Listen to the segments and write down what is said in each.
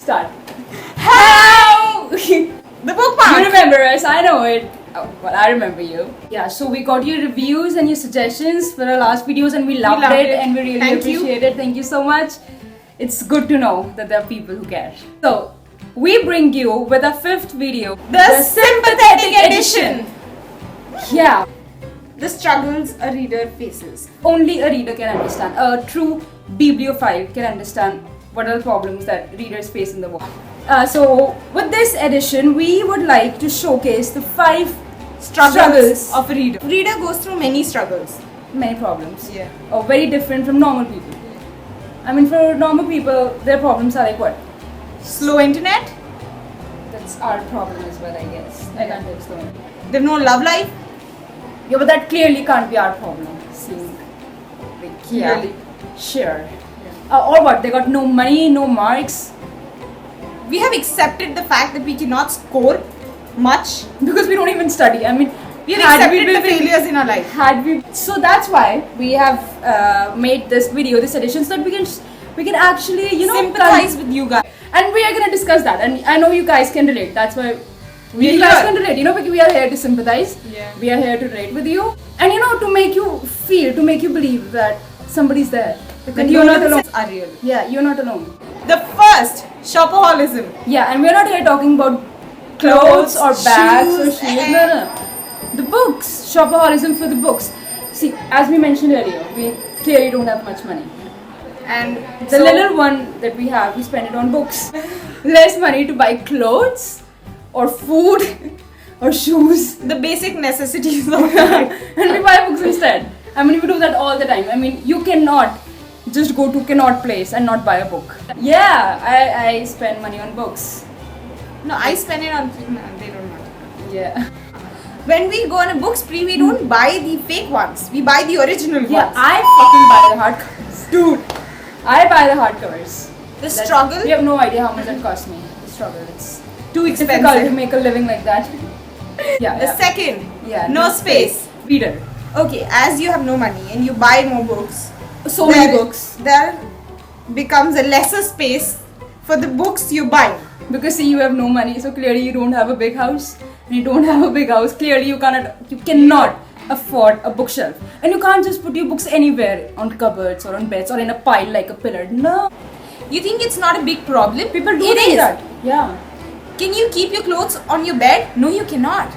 Start. How? The bookmark. You remember us, I know it. Oh, well, I remember you. Yeah, so we got your reviews and your suggestions for our last videos and we loved it and we really appreciate it. Thank you so much. It's good to know that there are people who care. So, we bring you with our fifth video, The sympathetic edition. Yeah, The struggles a reader faces. only a reader can understand. A true bibliophile can understand what are the problems that readers face in the world. So, with this edition, we would like to showcase the 5 struggles Of a reader. Reader goes through many struggles. many problems. Yeah. Or very different from normal people. I mean, for normal people, their problems are like what? Slow internet. That's our problem as well, I guess. I can't explain. They have no love life. Yeah, but that clearly can't be our problem. See, like, Clearly. sure. Or what? They got no money, no marks, We have accepted the fact that we cannot score much. because we don't even study. I mean, We have had accepted the been- failures in our life. Had we? So that's why we have made this video, this edition, so that we can actually, you know, Sympathize with you guys. And we are gonna discuss that, and I know you guys can relate. That's why We you are guys here. can relate. You know, because we are here to sympathize. Yeah. We are here to relate with you, and you know, to make you feel, to make you believe that somebody's there. That you're not alone. Are real. Yeah, you're not alone. The first, shopaholicism. Yeah, and we're not here talking about clothes or bags or shoes, shoes. No, no. The books, shopaholism for the books. See, as we mentioned earlier, we clearly don't have much money. And The little one that we have, we spend it on books. Less money to buy clothes or food or shoes. the basic necessities of life. And we buy books instead. I mean, we do that all the time. I mean, you cannot just go to cannot place and not buy a book. Yeah, I spend money on books. No, I spend it on. No, they don't matter. Yeah. When we go on a book spree, we don't buy the fake ones. We buy the original Yeah, ones. I fucking buy the hardcovers. Dude, I buy the hardcovers. The struggle. You have no idea how much that cost me. The struggle. It's Too difficult to expensive. make a living like that. Yeah. The yeah. second. Yeah. No space. Reader. Okay, as you have no money and you buy more books, So many books. there becomes a lesser space for the books you buy. Because see, you have no money, so clearly you don't have a big house. And you don't have a big house. Clearly you cannot afford a bookshelf. And you can't just put your books anywhere on cupboards or on beds or in a pile like a pillar. No. You think it's not a big problem? People do It like is. that. Yeah. Can you keep your clothes on your bed? No, you cannot.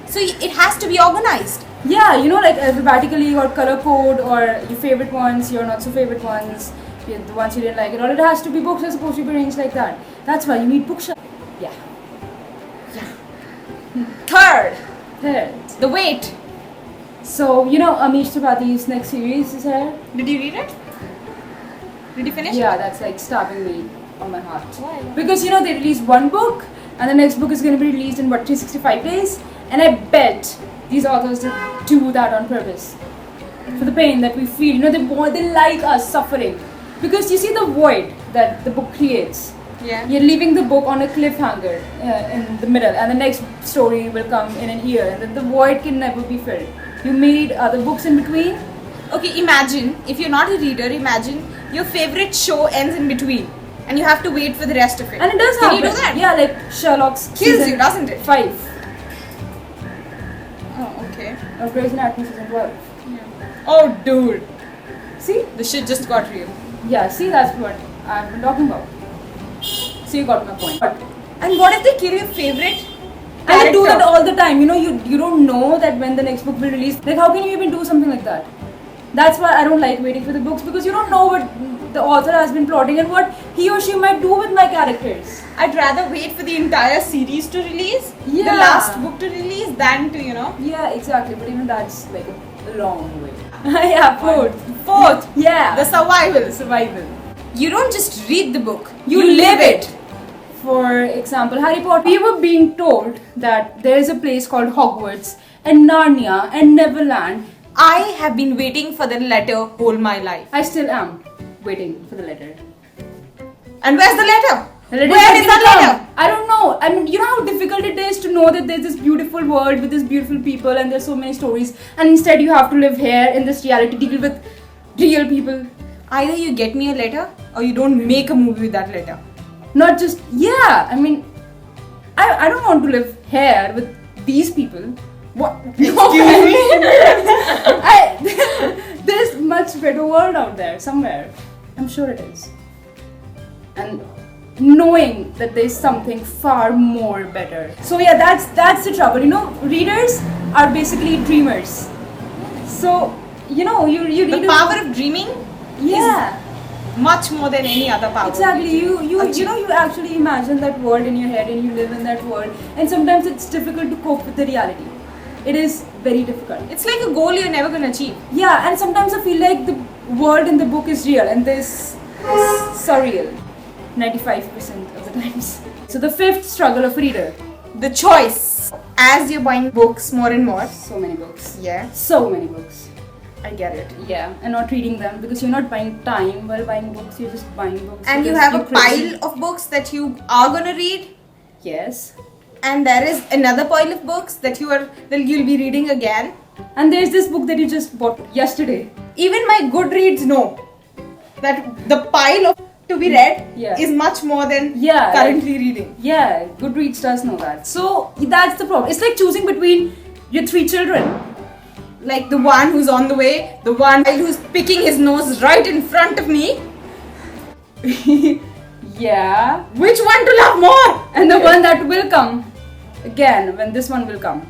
So it has to be organized. Yeah, you know, like alphabetically you got color code or your favorite ones, your not so favorite ones, the ones you didn't like, and all it has to be books are supposed to be arranged like that. That's why you need bookshelf. Yeah. Third, There. the weight. So, you know, Amish Tripathi's next series is here. Did you read it? Did you finish? Yeah, that's like stabbing me on my heart. Why? Because, you know, they release one book and the next book is going to be released in what, 365 days? And I bet these authors do that on purpose. For the pain that we feel. You know, they like us suffering. Because you see the void that the book creates. Yeah. You're leaving the book on a cliffhanger in the middle, and the next story will come in an year, and then the void can never be filled. You made other books in between. Okay, imagine, if you're not a reader, imagine your favorite show ends in between and you have to wait for the rest of it. And it does Can happen. you do that? Yeah, like Sherlock's Kills season you, doesn't it? 5 Oh, okay. or Grey's Anatomy season 12. Oh, dude. See? The shit just got real. Yeah, see, that's what I've been talking about. So you got my point. And what if they kill your favorite And they do that character? all the time. You know, you don't know that when the next book will release. Like, how can you even do something like that? That's why I don't like waiting for the books, because you don't know what the author has been plotting and what he or she might do with my characters. I'd rather wait for the entire series to release, the Yeah. last book to release, than to, Yeah, exactly. But even that's like a long way. Yeah, Fourth, Yeah. the survival. survival. You don't just read the book, You live it. For example, Harry Potter. We were being told that there is a place called Hogwarts and Narnia and Neverland. I have been waiting for the letter all my life. I still am waiting for the letter. And where's the letter? The letter Where has is been that come. letter? I don't know. I mean, you know how difficult it is to know that there's this beautiful world with these beautiful people and there's so many stories, and instead you have to live here in this reality, deal with real people. Either you get me a letter or you don't make a movie with that letter. Not just, yeah, I mean, I don't want to live here with these people. What? Excuse me? There's much better world out there somewhere. I'm sure it is. And knowing that there's something far more better. So yeah, that's the trouble. You know, readers are basically dreamers. So you know, you read The power of dreaming yeah. much more than any other power. Exactly. You know, you actually imagine that world in your head and you live in that world, and sometimes it's difficult to cope with the reality. It is very difficult. It's like a goal you're never gonna achieve. Yeah, and sometimes I feel like the world in the book is real and this is surreal 95% of the times. So the fifth struggle of a reader. The choice. As you're buying books more and more. So many books. Yeah, So many books. I get it. Yeah, and not reading them because you're not buying time while buying books, you're just buying books. And you because have a you're crazy. pile of books that you are gonna read, Yes. and there is another pile of books that you'll be reading again. And there's this book that you just bought yesterday. Even my Goodreads know that the pile of to be read Yeah. is much more than Yeah. currently reading. Yeah, Goodreads does know that. So that's the problem. It's like choosing between your 3 children. Like the one who's on the way, the one who's picking his nose right in front of me. Yeah. Which one to love more? And the one that will come again when this one will come.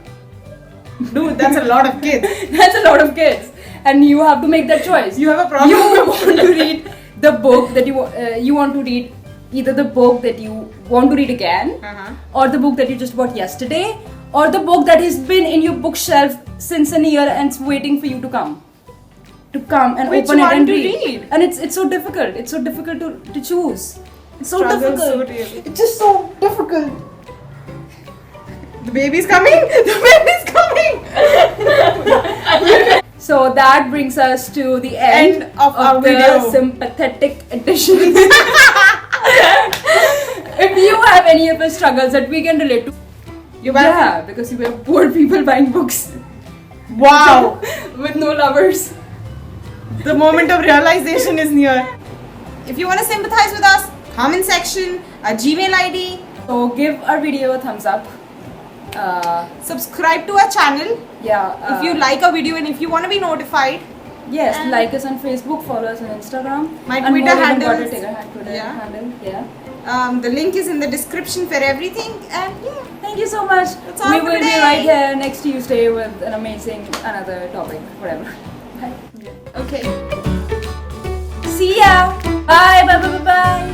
Dude, that's a lot of kids. That's a lot of kids. And you have to make that choice. You have a problem. You want to read the book that you want to read, either the book that you want to read again, or the book that you just bought yesterday, or the book that has been in your bookshelf since a year and it's waiting for you to come and Which open it one and to read. read? And it's so difficult. It's so difficult to choose. It's so Struggle so difficult. really. It's just so difficult. The baby's coming! The baby's coming! So that brings us to the end of our the video. sympathetic edition. If you have any of the struggles that we can relate to, You better. yeah, because we were poor people buying books Wow! with no lovers. The moment of realization is near. If you want to sympathize with us, comment section, our Gmail ID, So give our video a thumbs up. subscribe to our channel Yeah. if you like our video and if you want to be notified. Yes, and- like us on Facebook, follow us on Instagram. My and Twitter more handle important, is- take our Twitter yeah. handle. Yeah. The link is in the description for everything, and yeah. Thank you so much. That's all We for will be today. right here next Tuesday with an amazing another topic, whatever. Bye. Okay. See ya. Bye. Bye. Bye. Bye. Bye.